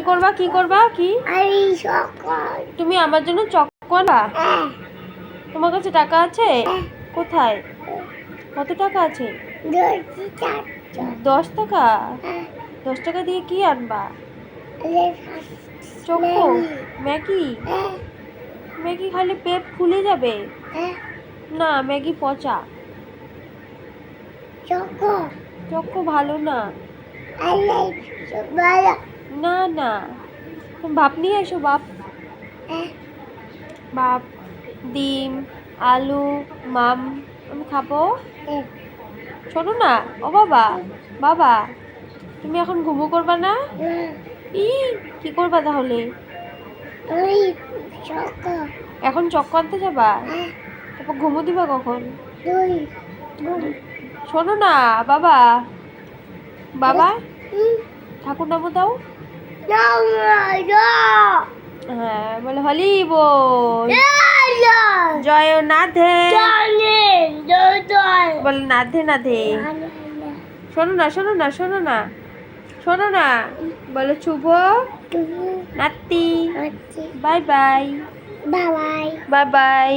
কি করবা কি তুমি আমার জন্য চকো আনবা? তোমার কাছে টাকা আছে? কোথায়? কত টাকা আছে? 10 টাকা। 10 টাকা দিয়ে কি আনবা? চকো? ম্যাগি? ম্যাগি খাইলে পেট ফুলে যাবে। না, ম্যাগি পচা। চকো ভালো না। না না, তুমি ভাপ নিয়ে এসো। ভাপ, ডিম, আলু, মাম, আমি খাবো। শোনো না, ও বাবা, বাবা, তুমি এখন ঘুমো করবা না? কি করবা তাহলে? এখন চক্কর আনতে যাবা? তারপর ঘুমো দিবা কখন? শোনো না বাবা, বাবা, ঠাকুর নামও দাও। হ্যাঁ, বলে হলি বল, জয়নাথে, বলে নাথে নাথে। শোনো না, শোনো না, শোনো না, শোনো না, বলো শুভ রাত্রি। Bye bye, bye bye.